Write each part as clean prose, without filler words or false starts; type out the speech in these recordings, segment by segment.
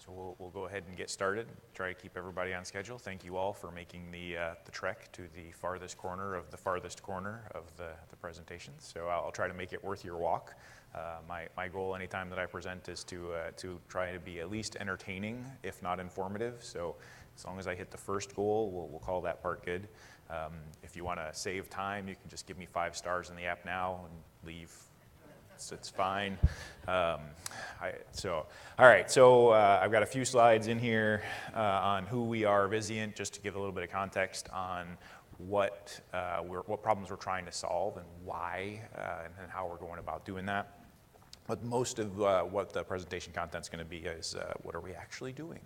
So we'll go ahead and get started, try to keep everybody on schedule. Thank you all for making the trek to the farthest corner of the presentation. So I'll try to make it worth your walk. My goal anytime that I present is to try to be at least entertaining, if not informative. So as long as I hit the first goal, we'll call that part good. If you want to save time, you can just give me 5 stars in the app now and leave. It's fine. All right, so I've got a few slides in here on who we are, Vizient, just to give a little bit of context on what problems we're trying to solve and why, and how we're going about doing that. But most of what the presentation content is going to be is what are we actually doing?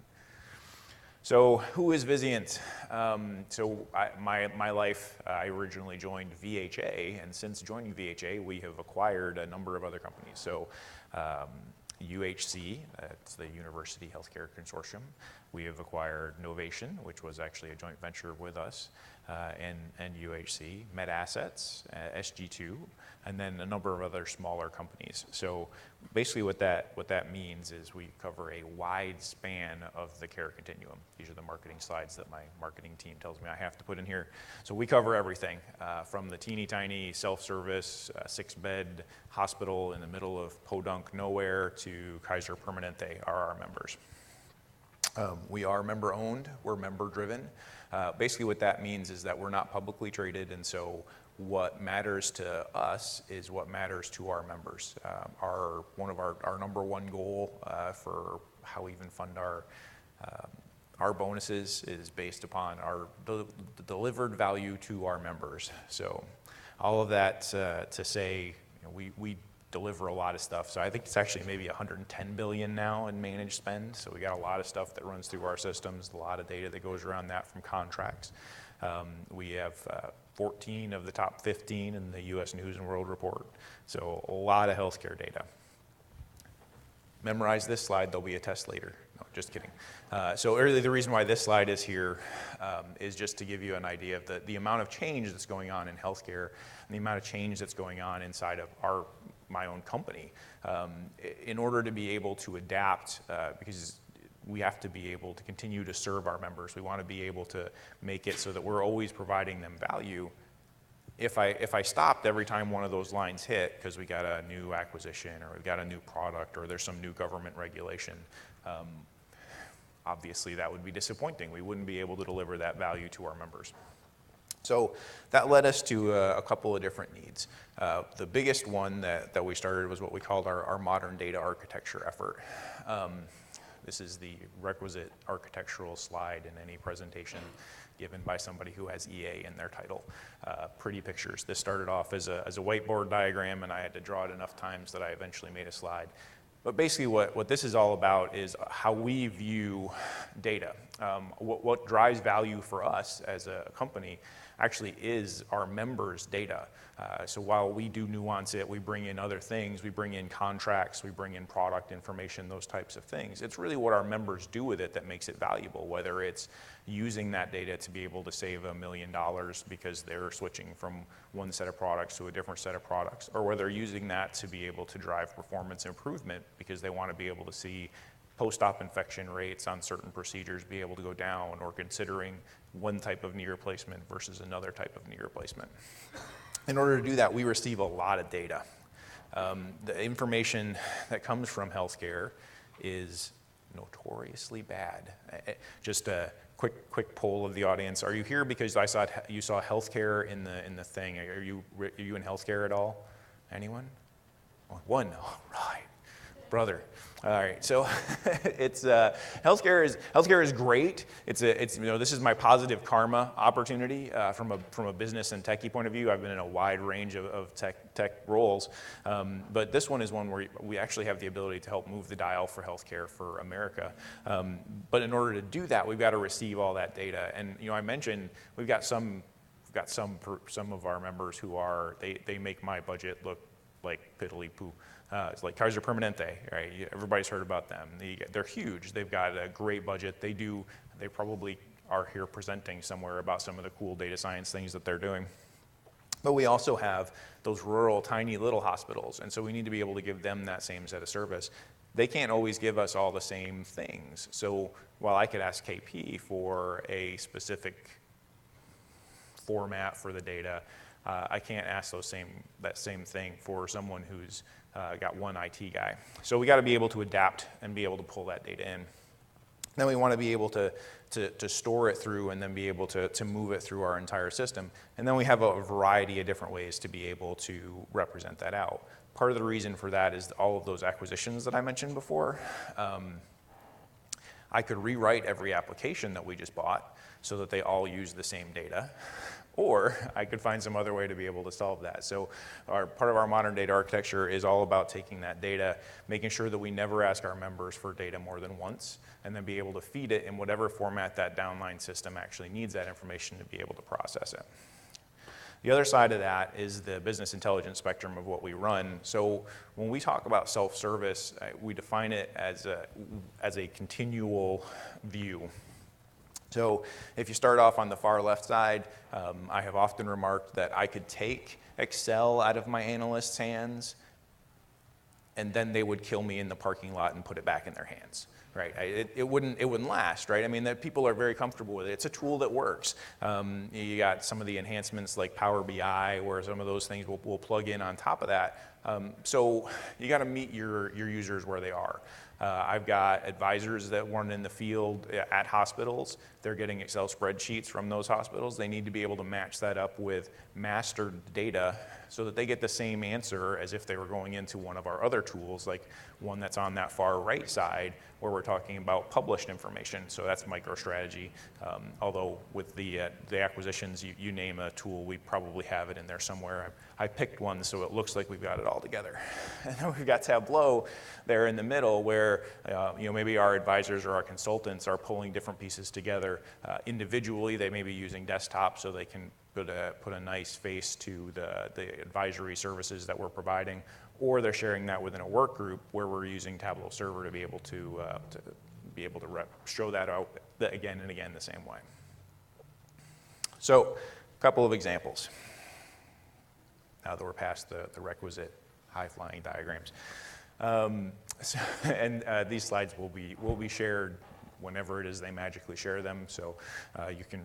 So who is Vizient? My life, I originally joined VHA, and since joining VHA, we have acquired a number of other companies. So UHC, that's the University Healthcare Consortium. We have acquired Novation, which was actually a joint venture with us, and UHC, MedAssets, SG2, and then a number of other smaller companies. So basically what that means is we cover a wide span of the care continuum. These are the marketing slides that my marketing team tells me I have to put in here. So we cover everything from the teeny tiny self-service 6-bed hospital in the middle of podunk nowhere to Kaiser Permanente are our members. We are member owned, we're member driven. Basically what that means is that we're not publicly traded, and so what matters to us is what matters to our members. One of our number one goal for how we even fund our bonuses is based upon the delivered value to our members. So all of that to say, we deliver a lot of stuff. So I think it's actually maybe 110 billion now in managed spend. So we got a lot of stuff that runs through our systems, a lot of data that goes around that from contracts. We have 14 of the top 15 in the U.S. News and World Report. So a lot of healthcare data. Memorize this slide, there'll be a test later. No, just kidding. So really the reason why this slide is here is just to give you an idea of the amount of change that's going on in healthcare and the amount of change that's going on inside of my own company. In order to be able to adapt, because we have to be able to continue to serve our members. We want to be able to make it so that we're always providing them value. If I stopped every time one of those lines hit because we got a new acquisition or we got a new product or there's some new government regulation, obviously that would be disappointing. We wouldn't be able to deliver that value to our members. So that led us to a couple of different needs. The biggest one that we started was what we called our modern data architecture effort. This is the requisite architectural slide in any presentation given by somebody who has EA in their title. Pretty pictures. This started off as a whiteboard diagram, and I had to draw it enough times that I eventually made a slide. But basically what this is all about is how we view data. What drives value for us as a company actually is our members' data. So while we do nuance it, we bring in other things, we bring in contracts, we bring in product information, those types of things. It's really what our members do with it that makes it valuable, whether it's using that data to be able to save $1 million because they're switching from one set of products to a different set of products, or whether using that to be able to drive performance improvement because they want to be able to see post-op infection rates on certain procedures be able to go down, or considering one type of knee replacement versus another type of knee replacement. In order to do that, we receive a lot of data. The information that comes from healthcare is notoriously bad. Just a quick poll of the audience. Are you here because you saw healthcare in the thing? Are you in healthcare at all? Anyone? One. All right. Brother. All right, so it's healthcare is great. It's this is my positive karma opportunity from a business and techie point of view. I've been in a wide range of tech roles, but this one is one where we actually have the ability to help move the dial for healthcare for America. But in order to do that, we've got to receive all that data. And I mentioned we've got some of our members who they make my budget look like piddly poo. It's like Kaiser Permanente, right? Everybody's heard about them. They're huge. They've got a great budget. They probably are here presenting somewhere about some of the cool data science things that they're doing. But we also have those rural, tiny little hospitals, and so we need to be able to give them that same set of service. they can't always give us all the same things. So while I could ask KP for a specific format for the data, I can't ask that same thing for someone who's got one IT guy. So we got to be able to adapt and be able to pull that data in. Then we want to be able to store it through and then be able to move it through our entire system. And then we have a variety of different ways to be able to represent that out. Part of the reason for that is all of those acquisitions that I mentioned before. I could rewrite every application that we just bought so that they all use the same data. Or I could find some other way to be able to solve that. So part of our modern data architecture is all about taking that data, making sure that we never ask our members for data more than once, and then be able to feed it in whatever format that downline system actually needs that information to be able to process it. The other side of that is the business intelligence spectrum of what we run. So when we talk about self-service, we define it as a continual view. So if you start off on the far left side, I have often remarked that I could take Excel out of my analysts' hands, and then they would kill me in the parking lot and put it back in their hands. Right? It wouldn't last, right? I mean, that people are very comfortable with it. It's a tool that works. You got some of the enhancements like Power BI, where some of those things will plug in on top of that. So you got to meet your users where they are. I've got advisors that run in the field at hospitals. They're getting Excel spreadsheets from those hospitals. They need to be able to match that up with mastered data so that they get the same answer as if they were going into one of our other tools, like one that's on that far right side, where we're talking about published information. So that's MicroStrategy. Although with the acquisitions, you name a tool, we probably have it in there somewhere. I picked one so it looks like we've got it all together. And then we've got Tableau there in the middle where maybe our advisors or our consultants are pulling different pieces together. Individually, they may be using desktop so they can put a nice face to the advisory services that we're providing, or they're sharing that within a work group where we're using Tableau Server to be able to show that out again and again the same way. So a couple of examples now that we're past the requisite high-flying diagrams. These slides will be shared whenever it is they magically share them. So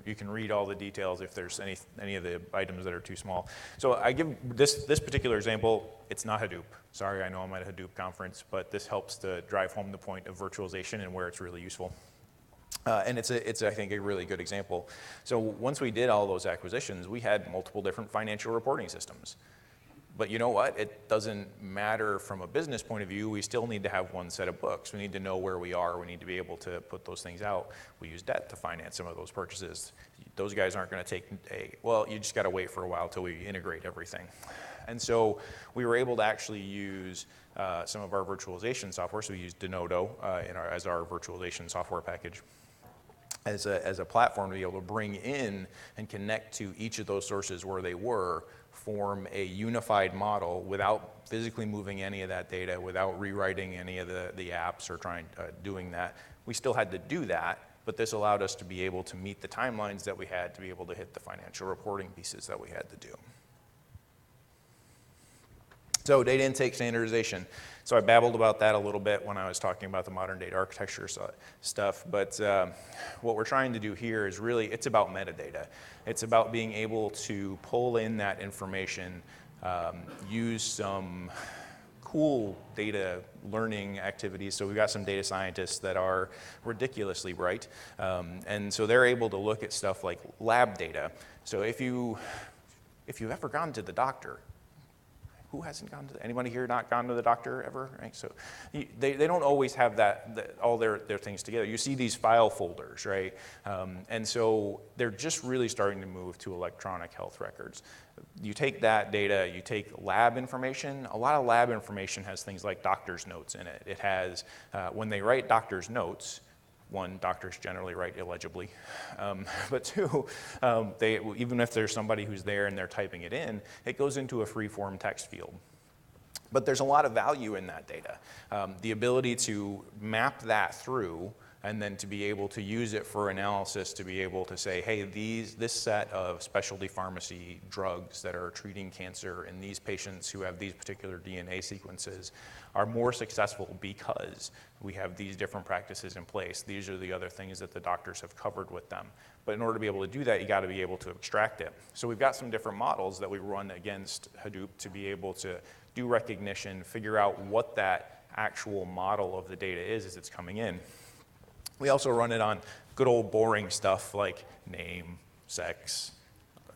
you can read all the details if there's any of the items that are too small. So I give this particular example. It's not Hadoop. Sorry, I know I'm at a Hadoop conference, but this helps to drive home the point of virtualization and where it's really useful. And it's I think a really good example. So once we did all those acquisitions, we had multiple different financial reporting systems. But you know what? It doesn't matter from a business point of view. We still need to have one set of books. We need to know where we are. We need to be able to put those things out. We use debt to finance some of those purchases. Those guys aren't going to take you just got to wait for a while till we integrate everything. And so we were able to actually use some of our virtualization software. So we used Denodo as our virtualization software package as a platform to be able to bring in and connect to each of those sources where they were, form a unified model without physically moving any of that data, without rewriting any of the apps or doing that. We still had to do that, but this allowed us to be able to meet the timelines that we had to be able to hit the financial reporting pieces that we had to do. So data intake standardization. So I babbled about that a little bit when I was talking about the modern data architecture stuff, but what we're trying to do here is really, it's about metadata. It's about being able to pull in that information, use some cool data learning activities. So we've got some data scientists that are ridiculously bright, and so they're able to look at stuff like lab data. So if you've ever gone to the doctor, who hasn't gone to anybody here not gone to the doctor ever? Right? So they don't always have all their things together. You see these file folders, right? And so they're just really starting to move to electronic health records. You take that data, you take lab information. A lot of lab information has things like doctor's notes in it. It has, when they write doctor's notes, one, doctors generally write illegibly, but two, even if there's somebody who's there and they're typing it in, it goes into a free-form text field. But there's a lot of value in that data. The ability to map that through and then to be able to use it for analysis, to be able to say, hey, this set of specialty pharmacy drugs that are treating cancer in these patients who have these particular DNA sequences are more successful because we have these different practices in place. These are the other things that the doctors have covered with them. But in order to be able to do that, you got to be able to extract it. So we've got some different models that we run against Hadoop to be able to do recognition, figure out what that actual model of the data is as it's coming in. We also run it on good old boring stuff like name, sex,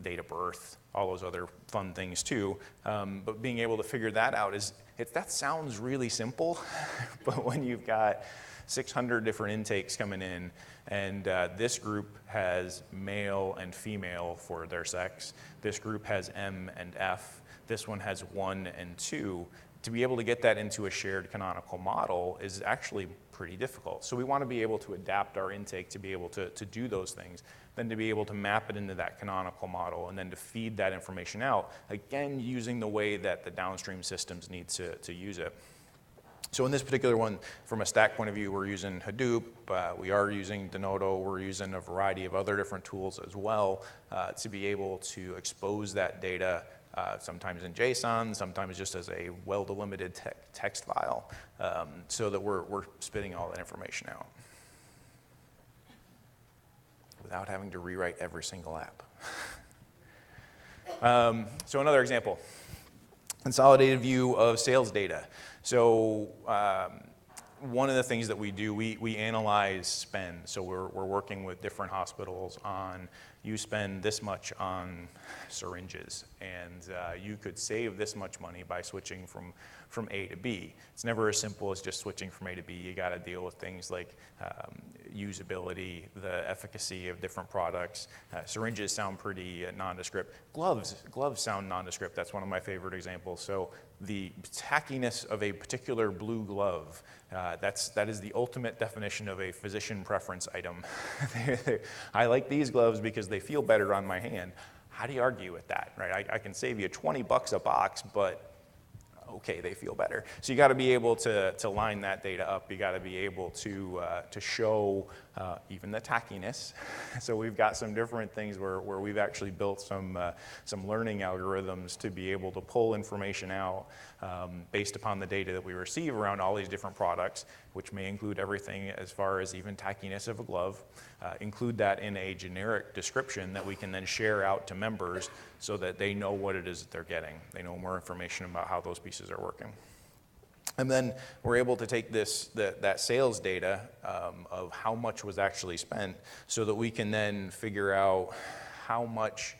date of birth, all those other fun things too. But being able to figure that out that sounds really simple, but when you've got 600 different intakes coming in, and this group has male and female for their sex, this group has M and F, this one has 1 and 2, to be able to get that into a shared canonical model is actually pretty difficult. So we want to be able to adapt our intake to be able to do those things, then to be able to map it into that canonical model, and then to feed that information out, again, using the way that the downstream systems need to use it. So in this particular one, from a stack point of view, we're using Hadoop, we are using Denodo, we're using a variety of other different tools as well to be able to expose that data, sometimes in JSON, sometimes just as a well-delimited text file, so that we're spitting all that information out without having to rewrite every single app. So another example, consolidated view of sales data. So one of the things that we do, we analyze spend. So we're working with different hospitals on, you spend this much on syringes, and you could save this much money by switching from A to B. It's never as simple as just switching from A to B. You got to deal with things like usability, the efficacy of different products. Syringes sound pretty nondescript. Gloves sound nondescript. That's one of my favorite examples. So the tackiness of a particular blue glove, that is the ultimate definition of a physician preference item. I like these gloves because they feel better on my hand. How do you argue with that, right? I can save you $20 a box, but okay, they feel better. So you got to be able to line that data up. You got to be able to show even the tackiness. So we've got some different things where we've actually built some learning algorithms to be able to pull information out based upon the data that we receive around all these different products, which may include everything as far as even tackiness of a glove, include that in a generic description that we can then share out to members so that they know what it is that they're getting. They know more information about how those pieces are working. And then we're able to take that sales data of how much was actually spent so that we can then figure out how much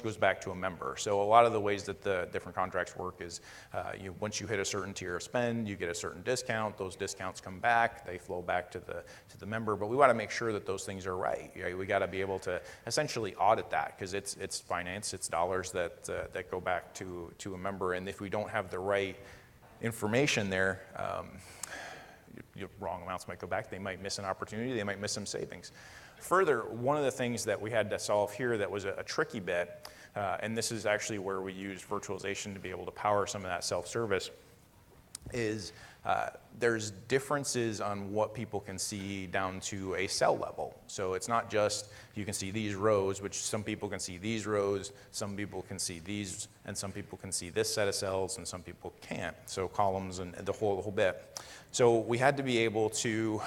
goes back to a member. So a lot of the ways that the different contracts work is once you hit a certain tier of spend, you get a certain discount. Those discounts come back. They flow back to the member. But we want to make sure that those things are right. We got to be able to essentially audit that because it's finance, it's dollars that go back to a member. And if we don't have the right information there, wrong amounts might go back. They might miss an opportunity. They might miss some savings. Further, one of the things that we had to solve here that was a tricky bit, and this is actually where we used virtualization to be able to power some of that self-service, is there's differences on what people can see down to a cell level. So it's not just you can see these rows, which some people can see these rows, some people can see these, and some people can see this set of cells, and some people can't. So columns and the whole bit. So we had to be able to,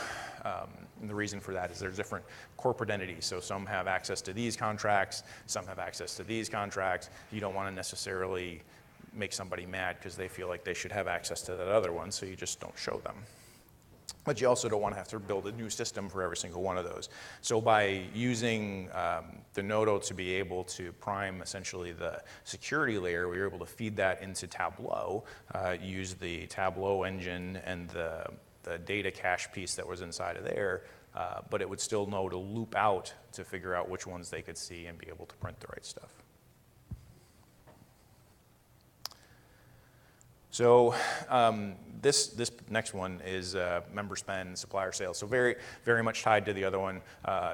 and the reason for that is there's different corporate entities. So some have access to these contracts, some have access to these contracts. You don't want to necessarily make somebody mad because they feel like they should have access to that other one, so you just don't show them. But you also don't want to have to build a new system for every single one of those. So by using Denodo to be able to prime essentially the security layer, we were able to feed that into Tableau, use the Tableau engine and the data cache piece that was inside of there, but it would still know to loop out to figure out which ones they could see and be able to print the right stuff. So this next one is member spend, supplier sales. So very, very much tied to the other one.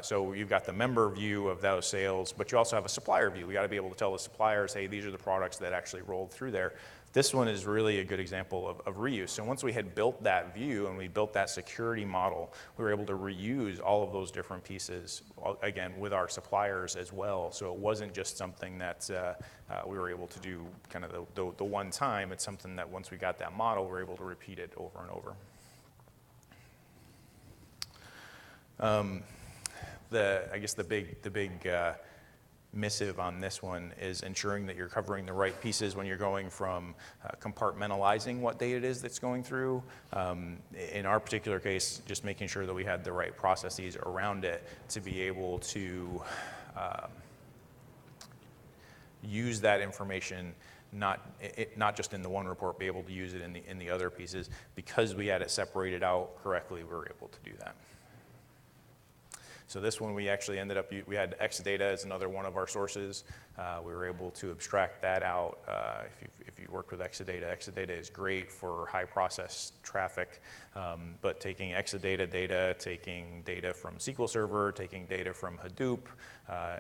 So you've got the member view of those sales, but you also have a supplier view. We got to be able to tell the suppliers, hey, these are the products that actually rolled through there. This one is really a good example of reuse. So once we had built that view and we built that security model, we were able to reuse all of those different pieces, again, with our suppliers as well. So it wasn't just something that we were able to do kind of the one time. It's something that once we got that model, we were able to repeat it over and over. I guess the big missive on this one is ensuring that you're covering the right pieces when you're going from compartmentalizing what data it is that's going through. In our particular case, just making sure that we had the right processes around it to be able to use that information, not just in the one report, be able to use it in the other pieces. Because we had it separated out correctly, we were able to do that. So this one we actually ended up, we had Exadata as another one of our sources. We were able to abstract that out. If you worked with Exadata, Exadata is great for high process traffic, but taking Exadata data, taking data from SQL Server, taking data from Hadoop,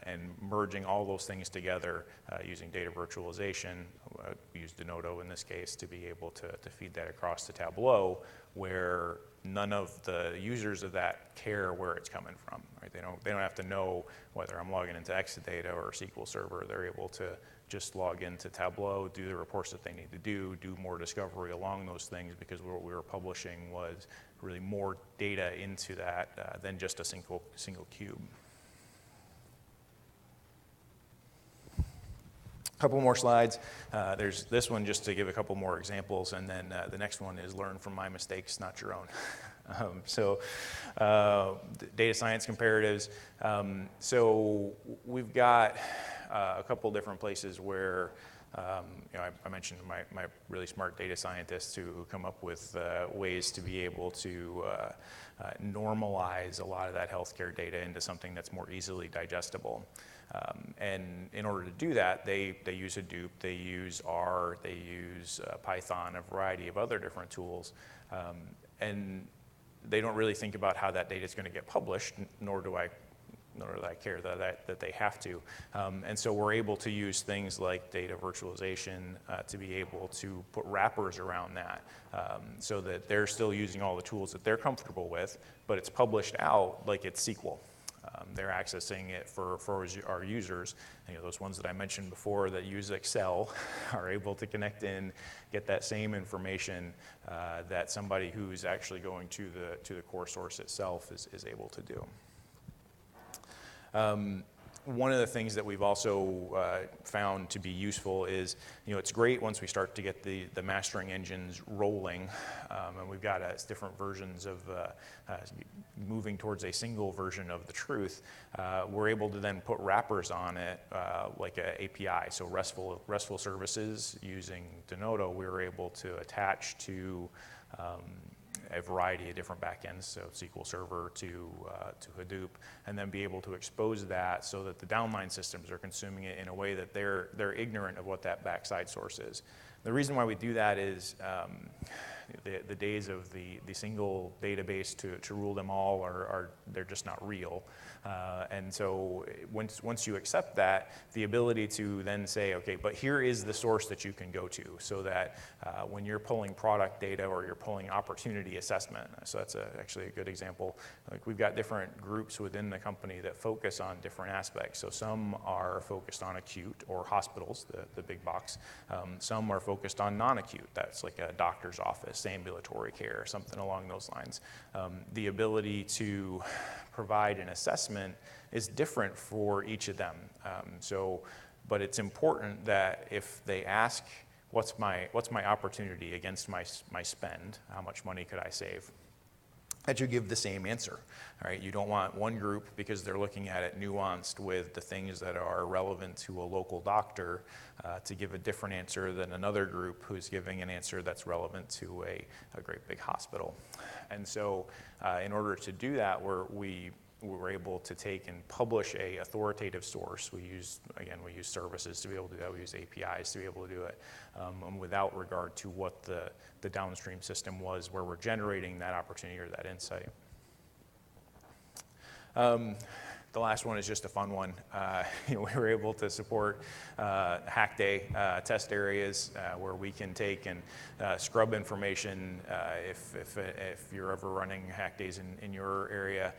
and merging all those things together using data virtualization. We used Denodo in this case to be able to feed that across to Tableau, where none of the users of that care where it's coming from. Right? They don't have to know whether I'm logging into Exadata or SQL Server. They're able to just log into Tableau, do the reports that they need to do more discovery along those things, because what we were publishing was really more data into that than just a single cube. Couple more slides. There's this one just to give a couple more examples, and then the next one is learn from my mistakes, not your own. Data science comparatives. So we've got a couple different places where I mentioned my really smart data scientists who come up with ways to be able to normalize a lot of that healthcare data into something that's more easily digestible. And in order to do that, they use Hadoop, they use R, they use Python, a variety of other different tools. And they don't really think about how that data is going to get published, nor do I care that they have to. And so we're able to use things like data virtualization to be able to put wrappers around that so that they're still using all the tools that they're comfortable with, but it's published out like it's SQL. They're accessing it for our users. Those ones that I mentioned before that use Excel are able to connect in, get that same information that somebody who's actually going to the core source itself is able to do. One of the things that we've also found to be useful is, it's great once we start to get the mastering engines rolling, and we've got different versions of moving towards a single version of the truth. We're able to then put wrappers on it, like an API. So RESTful services using Denodo, we were able to attach to a variety of different backends, so SQL Server to Hadoop, and then be able to expose that so that the downline systems are consuming it in a way that they're ignorant of what that backside source is. The reason why we do that is the days of the single database to rule them all they're just not real. And so once you accept that, the ability to then say, okay, but here is the source that you can go to, so that when you're pulling product data or you're pulling opportunity assessment, so that's actually a good example. Like, we've got different groups within the company that focus on different aspects. So some are focused on acute or hospitals, the big box. Some are focused on non-acute. That's like a doctor's office, ambulatory care, something along those lines. The ability to provide an assessment is different for each of them. But it's important that if they ask, what's my opportunity against my spend? How much money could I save? That you give the same answer. All right? You don't want one group, because they're looking at it nuanced with the things that are relevant to a local doctor, to give a different answer than another group who's giving an answer that's relevant to a great big hospital. And so in order to do that, we were able to take and publish a authoritative source. We use services to be able to do that. We use APIs to be able to do it, without regard to what the downstream system was where we're generating that opportunity or that insight. The last one is just a fun one. We were able to support hack day test areas where we can take and scrub information if you're ever running hack days in your area.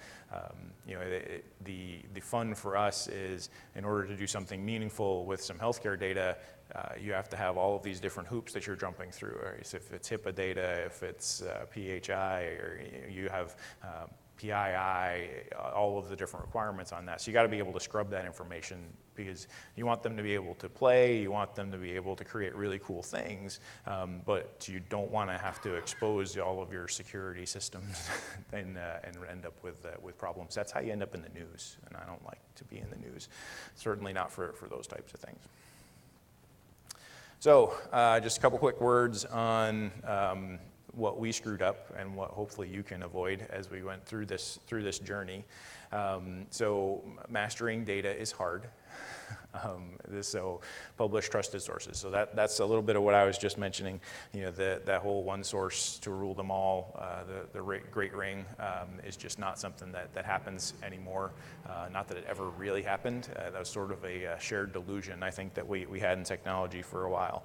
The fun for us is, in order to do something meaningful with some healthcare data, you have to have all of these different hoops that you're jumping through. Right? So if it's HIPAA data, if it's PHI, or you have PII, all of the different requirements on that. So you got to be able to scrub that information, because you want them to be able to play, you want them to be able to create really cool things, but you don't want to have to expose all of your security systems and end up with problems. That's how you end up in the news, and I don't like to be in the news. Certainly not for those types of things. So just a couple quick words on what we screwed up and what hopefully you can avoid as we went through this journey. So mastering data is hard. So publish trusted sources. So that's a little bit of what I was just mentioning. That whole one source to rule them all, the great ring, is just not something that happens anymore. Not that it ever really happened. That was sort of a shared delusion, I think, that we had in technology for a while.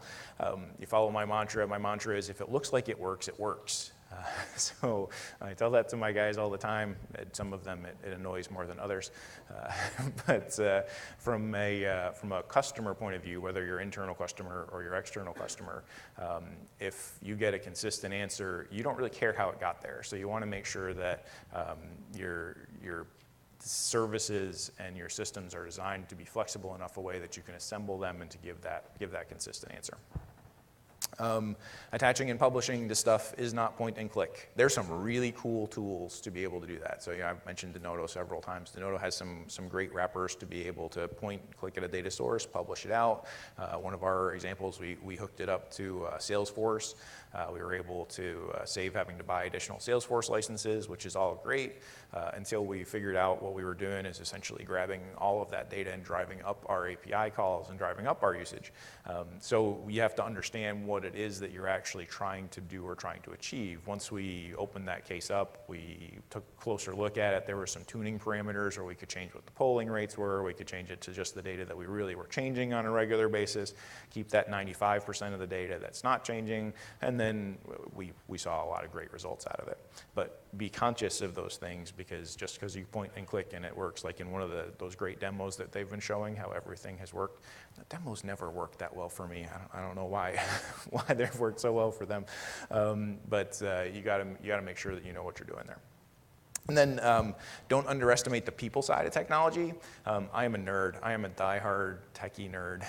You follow my mantra. My mantra is, if it looks like it works, it works. So I tell that to my guys all the time. Some of them it annoys more than others. But from a customer point of view, whether you're internal customer or your external customer, if you get a consistent answer, you don't really care how it got there. So you want to make sure that your services and your systems are designed to be flexible enough a way that you can assemble them and to give that consistent answer. Attaching and publishing this stuff is not point and click. There's some really cool tools to be able to do that. So I've mentioned Denodo several times. Denodo has some great wrappers to be able to point and click at a data source, publish it out. One of our examples, we hooked it up to Salesforce. We were able to save having to buy additional Salesforce licenses, which is all great, until we figured out what we were doing is essentially grabbing all of that data and driving up our API calls and driving up our usage. So you have to understand what it is that you're actually trying to do or trying to achieve. Once we opened that case up, we took a closer look at it. There were some tuning parameters where we could change what the polling rates were. We could change it to just the data that we really were changing on a regular basis, keep that 95% of the data that's not changing, and then we saw a lot of great results out of it. But be conscious of those things, because just because you point and click and it works, like in one of those great demos that they've been showing, how everything has worked, the demos never worked that well for me. I don't know why they've worked so well for them, but you got to make sure that you know what you're doing there. And then don't underestimate the people side of technology. I am a nerd. I am a diehard techie nerd.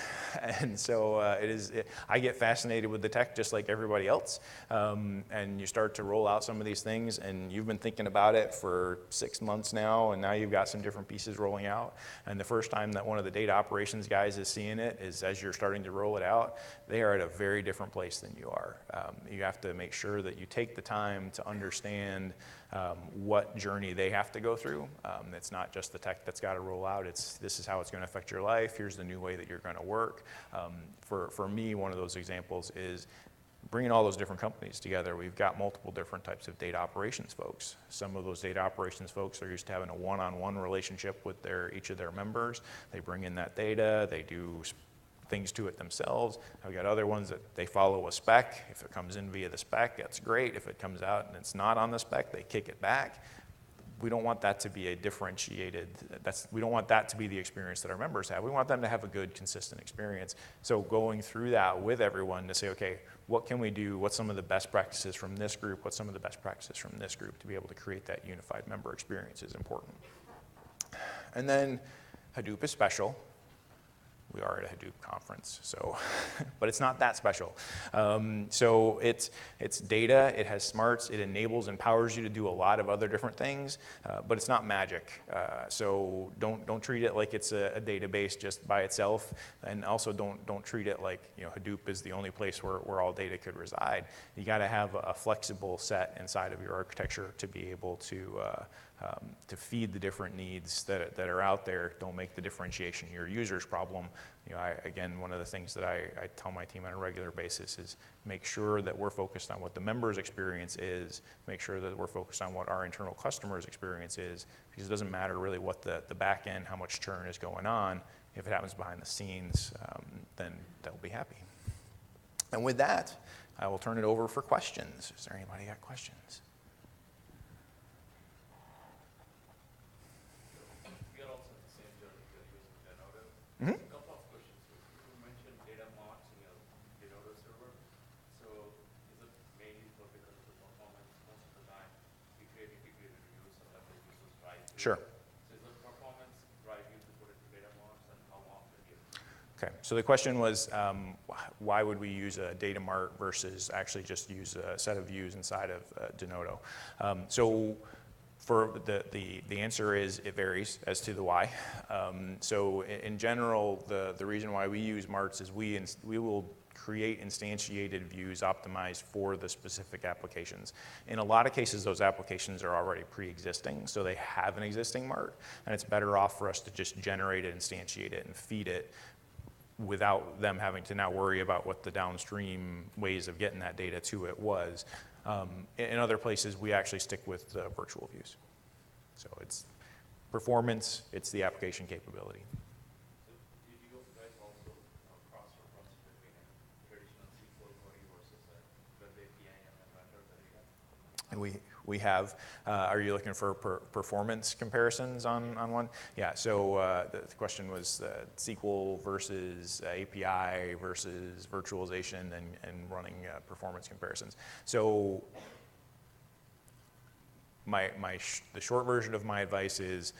And so I get fascinated with the tech just like everybody else. And you start to roll out some of these things, and you've been thinking about it for 6 months now, and now you've got some different pieces rolling out. And the first time that one of the data operations guys is seeing it is as you're starting to roll it out, they are at a very different place than you are. You have to make sure that you take the time to understand what journey they have to go through. It's not just the tech that's got to roll out. This is how it's going to affect your life. Here's the new way that you're going to work. For me, one of those examples is bringing all those different companies together. We've got multiple different types of data operations folks. Some of those data operations folks are used to having a one-on-one relationship with each of their members. They bring in that data. They do things to it themselves. I've got other ones that they follow a spec. If it comes in via the spec, that's great. If it comes out and it's not on the spec, they kick it back. We don't want that to be we don't want that to be the experience that our members have. We want them to have a good, consistent experience. So going through that with everyone to say, okay, what can we do? What's some of the best practices from this group? What's some of the best practices from this group, to be able to create that unified member experience is important. And then Hadoop is special. We are at a Hadoop conference, so, but it's not that special. So it's data, it has smarts, it enables and powers you to do a lot of other different things, but it's not magic. So don't treat it like it's a database just by itself, and also don't treat it like Hadoop is the only place where all data could reside. You got to have a flexible set inside of your architecture to be able to to feed the different needs that are out there. Don't make the differentiation your user's problem. Again, one of the things that I tell my team on a regular basis is make sure that we're focused on what the member's experience is, make sure that we're focused on what our internal customer's experience is, because it doesn't matter really what the back end, how much churn is going on. If it happens behind the scenes, then they'll be happy. And with that, I will turn it over for questions. Is there anybody got questions? We are also in the same journey you're using Denodo. Mm-hmm. A couple of questions. You mentioned data marts in your Denodo server. So is it mainly because of the performance? Most of the time, we create integrated reviews and then the users drive to Sure. it. So is the performance drive you to put it to data marts, and how often do you? Okay, so the question was, why would we use a data mart versus actually just use a set of views inside of Denodo? So for the answer is it varies as to the why. So in general, the reason why we use marts is we will create instantiated views optimized for the specific applications. In a lot of cases, those applications are already pre-existing, so they have an existing mart, and it's better off for us to just generate it, instantiate it, and feed it without them having to now worry about what the downstream ways of getting that data to it was. In other places, we actually stick with the virtual views. So it's performance, it's the application capability. So did you guys also cross-reference between a traditional SQL query versus a web API and then render the data? And we have, are you looking for performance comparisons on one? Yeah, so the question was SQL versus API versus virtualization and running performance comparisons. So the short version of my advice is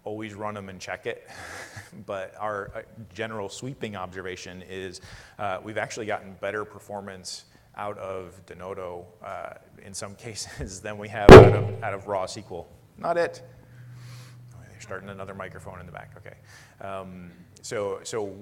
always run them and check it. But our general sweeping observation is we've actually gotten better performance out of Denodo in some cases than we have out of raw SQL. Not it. Oh, they're starting another microphone in the back. Okay. So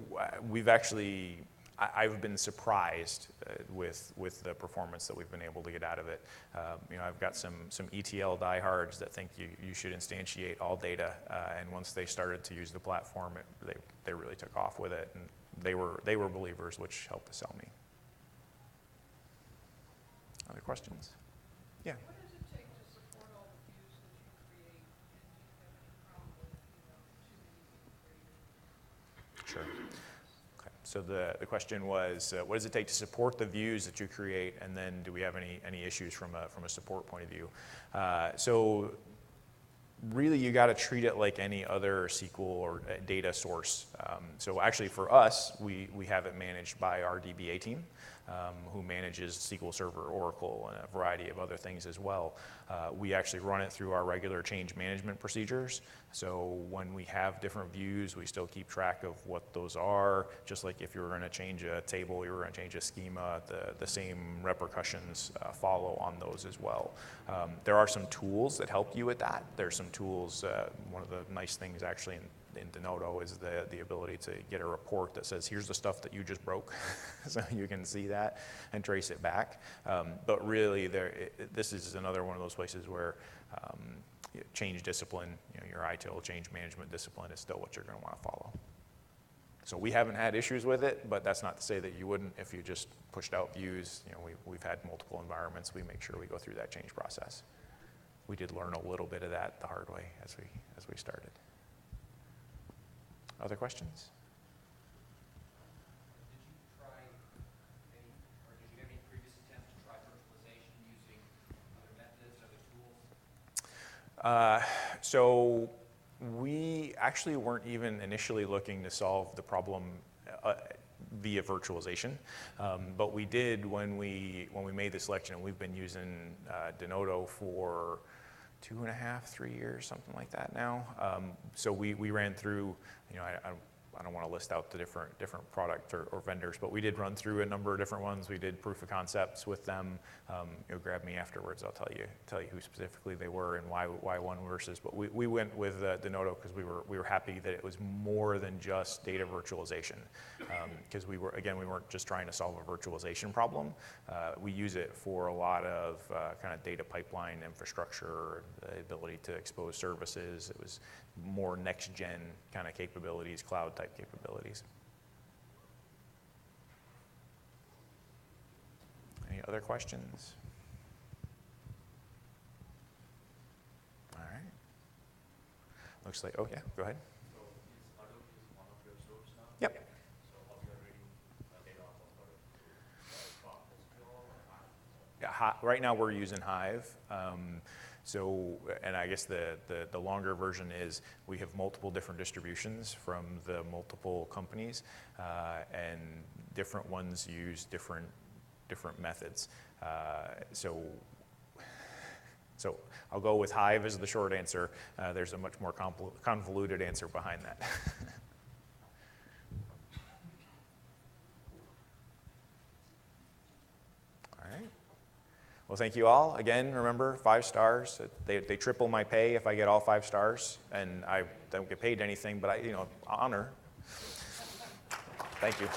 we've actually, I've been surprised with the performance that we've been able to get out of it. I've got some ETL diehards that think you should instantiate all data, and once they started to use the platform, they really took off with it, and they were believers, which helped to sell me. Other questions? Yeah. What does it take to support all the views that you create, and do you have any problem with, too many being created? Sure. Okay. So the question was, what does it take to support the views that you create, and then do we have any issues from a support point of view? So really, you got to treat it like any other SQL or data source. So actually, for us, we have it managed by our DBA team, who manages SQL Server, Oracle, and a variety of other things as well. We actually run it through our regular change management procedures. So when we have different views, we still keep track of what those are. Just like if you were going to change a table, you were going to change a schema, the same repercussions follow on those as well. There are some tools that help you with that. There's some tools, one of the nice things actually in Denodo is the ability to get a report that says, here's the stuff that you just broke. So you can see that and trace it back. But really, this is another one of those places where change discipline, your ITIL change management discipline is still what you're going to want to follow. So we haven't had issues with it, but that's not to say that you wouldn't if you just pushed out views. We've had multiple environments. We make sure we go through that change process. We did learn a little bit of that the hard way as we started. Other questions? Did you try any, or did you have any previous attempts to try virtualization using other methods, other tools? So we actually weren't even initially looking to solve the problem via virtualization, but we did when we made the selection. And we've been using Denodo for 2.5, 3 years, something like that now. So we ran through, I don't want to list out the different product or vendors, but we did run through a number of different ones. We did proof of concepts with them. Grab me afterwards. I'll tell you who specifically they were and why one versus. But we went with Denodo because we were happy that it was more than just data virtualization. Because we weren't just trying to solve a virtualization problem. We use it for a lot of kind of data pipeline infrastructure, the ability to expose services. It was more next-gen kind of capabilities, cloud-type capabilities. Any other questions? All right. Looks like, oh yeah, go ahead. So is Hadoop is one of your sources now? Yep. So how you are reading data off of Hadoop? From SQL or Hive? Yeah, right now we're using Hive. And I guess the longer version is we have multiple different distributions from the multiple companies, and different ones use different methods. So I'll go with Hive as the short answer. There's a much more convoluted answer behind that. All right. Well, thank you all. Again, remember, 5 stars. They triple my pay if I get all 5 stars, and I don't get paid anything, but honor. Thank you.